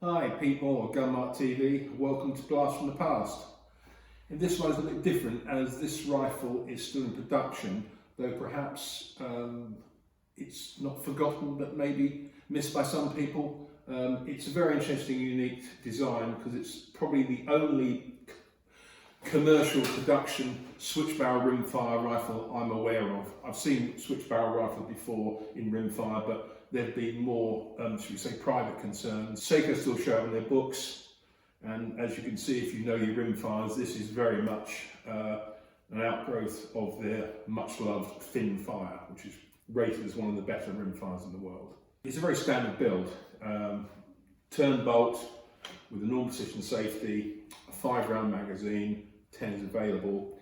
Hi, Pete Moore, GMK TV. Welcome to Blast from the Past. In this one is a bit different as this rifle is still in production, though perhaps it's not forgotten but maybe missed by some people. It's a very interesting, unique design because it's probably the only commercial production switch barrel rimfire rifle I'm aware of. I've seen switch barrel rifles before in rimfire, but there've been more, should we say, private concerns. Sako still show it in their books, and as you can see if you know your rimfires, this is very much an outgrowth of their much loved thin fire, which is rated as one of the better rimfires in the world. It's a very standard build. Turn bolt with a normal position safety, a 5-round magazine, 10 is available.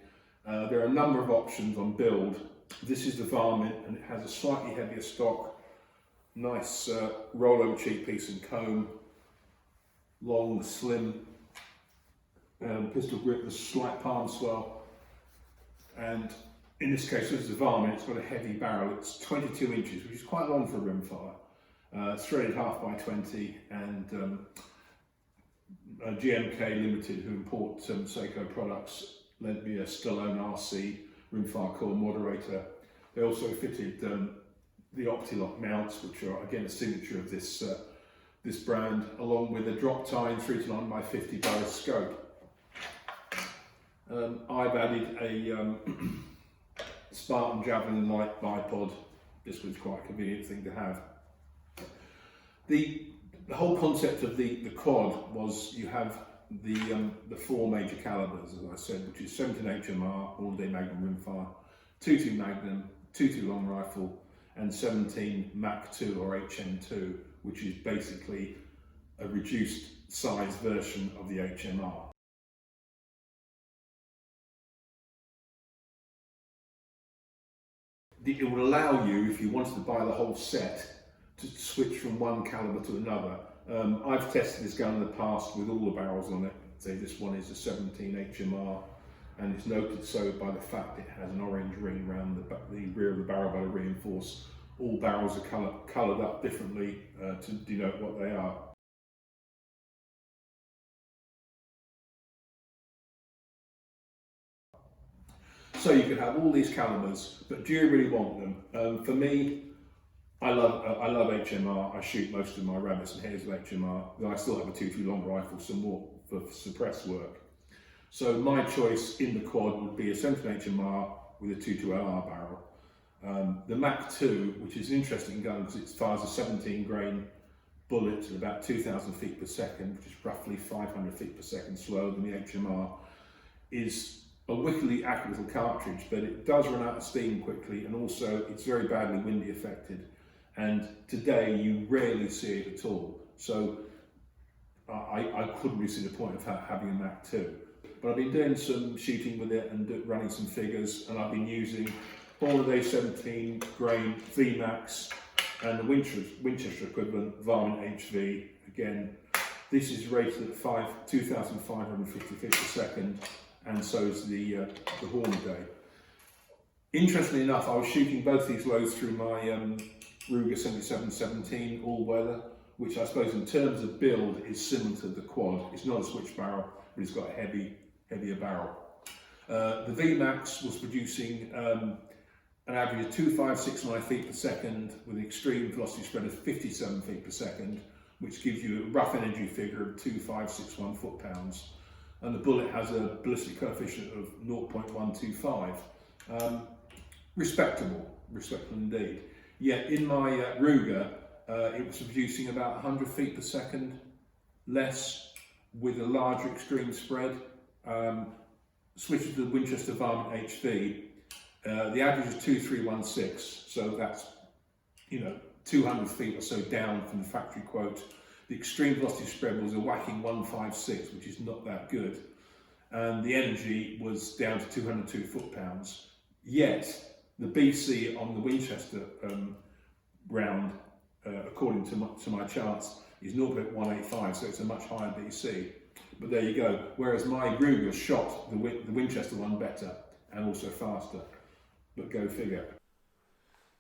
There are a number of options on build. This is the varmint and it has a slightly heavier stock, nice rollover cheek piece and comb, long, slim pistol grip with a slight palm swell. And in this case, this is the varmint, it's got a heavy barrel. It's 22 inches, which is quite long for a rimfire. Threaded 1/20, and GMK Ltd, who import Sako products, lent me a Stallone RC rimfire core moderator. They also fitted the Optilock Mounts, which are again a signature of this this brand, along with a drop tine 3-9x50 barrel scope. I've added a Spartan Javelin light bipod. This was quite a convenient thing to have. The whole concept of the quad was you have the 4 major calibres, as I said, which is 17 HMR, all-day Magnum rimfire, 22 Magnum, 22 long rifle, and 17 Mach 2 or HM2, which is basically a reduced size version of the HMR. It would allow you, if you wanted to buy the whole set, to switch from one calibre to another. I've tested this gun in the past with all the barrels on it. Say this one is a 17 HMR, and it's noted so by the fact it has an orange ring around the rear of the barrel by the reinforce. All barrels are coloured up differently to denote what they are. So you can have all these calibres, but do you really want them? For me, I love HMR. I shoot most of my rabbits and hares with HMR. Then I still have a 2.2 long rifle, some more for suppress work. So my choice in the quad would be a 17 HMR with a 2.2 LR barrel. The Mach 2, which is an interesting gun because it fires a 17 grain bullet at about 2,000 feet per second, which is roughly 500 feet per second slower than the HMR, is a wickedly accurate little cartridge, but it does run out of steam quickly, and also it's very badly windy affected. And today you rarely see it at all. So I couldn't really see the point of having a Mach 2. But I've been doing some shooting with it and running some figures, and I've been using Hornaday 17 grain VMAX and the Winchester equivalent Varmint HV. Again, this is rated at 2,550 feet per second, and so is the Hornaday. Interestingly enough, I was shooting both these loads through my Ruger 7717 all-weather, which I suppose in terms of build is similar to the quad. It's not a switch barrel, but it's got a heavier barrel. The VMAX was producing an average of 2,569 feet per second with an extreme velocity spread of 57 feet per second, which gives you a rough energy figure of 2,561 foot-pounds. And the bullet has a ballistic coefficient of 0.125. Respectable indeed. Yet in my Ruger, it was producing about 100 feet per second less with a larger extreme spread. Switching to the Winchester Varmint HV, the average is 2,316, so that's 200 feet or so down from the factory quote. The extreme velocity spread was a whacking 156, which is not that good, and the energy was down to 202 foot-pounds. Yet the BC on the Winchester round, according to my charts, is 0.185, so it's a much higher BC. But there you go. Whereas my Ruger shot the Winchester one better and also faster. But go figure.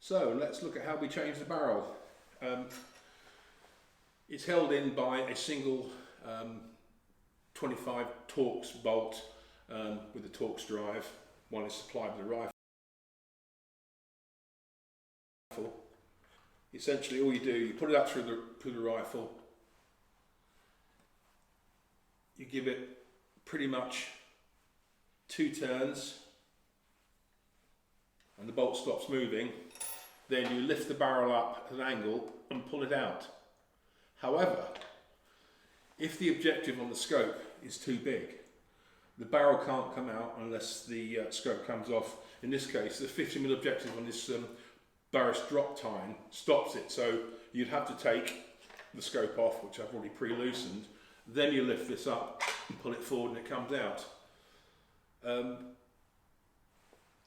So let's look at how we change the barrel. It's held in by a single 25 Torx bolt with a Torx drive. One is supplied with the rifle. Essentially all you do, you put it up through the rifle, you give it pretty much 2 turns and the bolt stops moving, then you lift the barrel up at an angle and pull it out. However, if the objective on the scope is too big, the barrel can't come out unless the scope comes off. In this case, the 50mm objective on this Barris drop tine stops it, so you'd have to take the scope off, which I've already pre-loosened, then you lift this up and pull it forward and it comes out.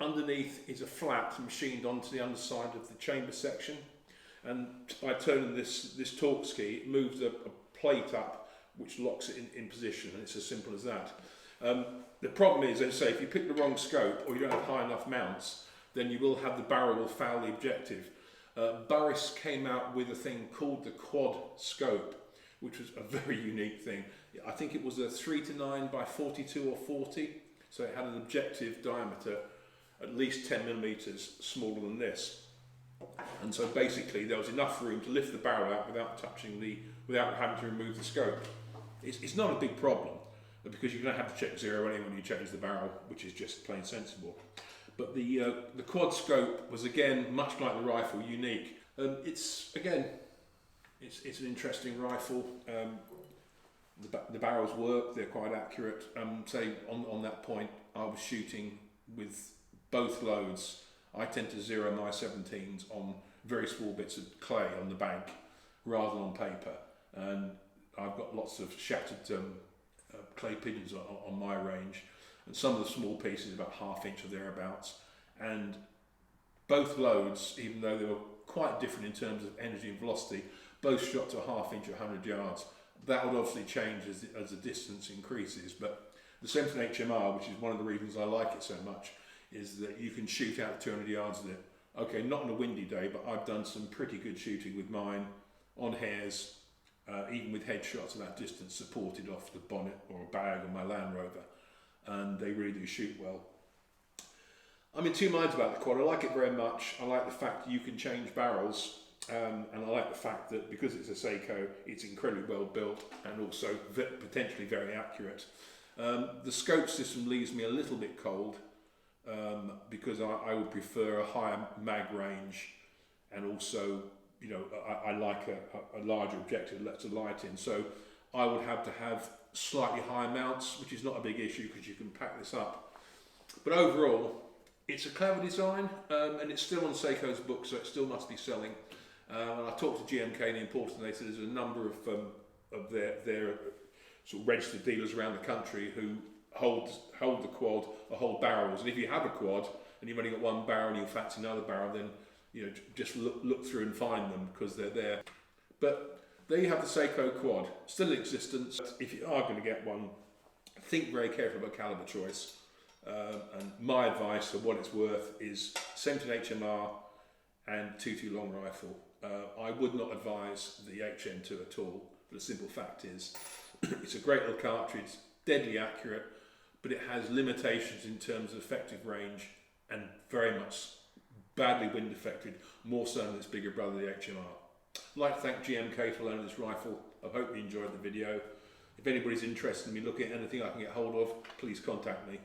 Underneath is a flat machined onto the underside of the chamber section, and by turning this Torx key, it moves a plate up which locks it in position, and it's as simple as that. The problem is, as I say, if you pick the wrong scope or you don't have high enough mounts, then you will have the barrel will foul the objective. Barris came out with a thing called the quad scope, which was a very unique thing. I think it was a 3 to 9 by 42 or 40, so it had an objective diameter at least 10mm smaller than this. And so basically there was enough room to lift the barrel out without having to remove the scope. It's not a big problem, because you're going to have to check zero anyway when you change the barrel, which is just plain sensible. But the quad scope was, again, much like the rifle, unique. It's an interesting rifle. The barrels work, they're quite accurate. Say on that point, I was shooting with both loads. I tend to zero my 17s on very small bits of clay on the bank rather than on paper. And I've got lots of shattered clay pigeons on my range. And some of the small pieces, about ½ inch or thereabouts. And both loads, even though they were quite different in terms of energy and velocity, both shot to ½ inch at 100 yards. That would obviously change as the distance increases, but the 17 HMR, which is one of the reasons I like it so much, is that you can shoot out 200 yards with it. Okay, not on a windy day, but I've done some pretty good shooting with mine on hares, even with headshots at that distance, supported off the bonnet or a bag on my Land Rover. And they really do shoot well. I'm in two minds about the quad. I like it very much. I like the fact that you can change barrels, and I like the fact that because it's a Sako, it's incredibly well built and also potentially very accurate. The scope system leaves me a little bit cold, because I would prefer a higher mag range, and also, you know, I like a larger objective that lets the light in. So I would have to have slightly higher mounts, which is not a big issue because you can pack this up. But overall, it's a clever design, and it's still on Sako's book, so it still must be selling. And I talked to GMK and the importer, and they said there's a number of their sort of registered dealers around the country who hold the quad or hold barrels. And if you have a quad and you've only got one barrel and you fancy another barrel, then you know, just look through and find them because they're there. But there you have the Sako quad, still in existence. If you are going to get one, think very carefully about calibre choice. And my advice for what it's worth is 17 HMR and 2.2 long rifle. I would not advise the HM2 at all, but the simple fact is it's a great little cartridge, deadly accurate, but it has limitations in terms of effective range and very much badly wind affected, more so than its bigger brother, the HMR. I'd like to thank GMK for loaning this rifle. I hope you enjoyed the video. If anybody's interested in me looking at anything I can get hold of, please contact me.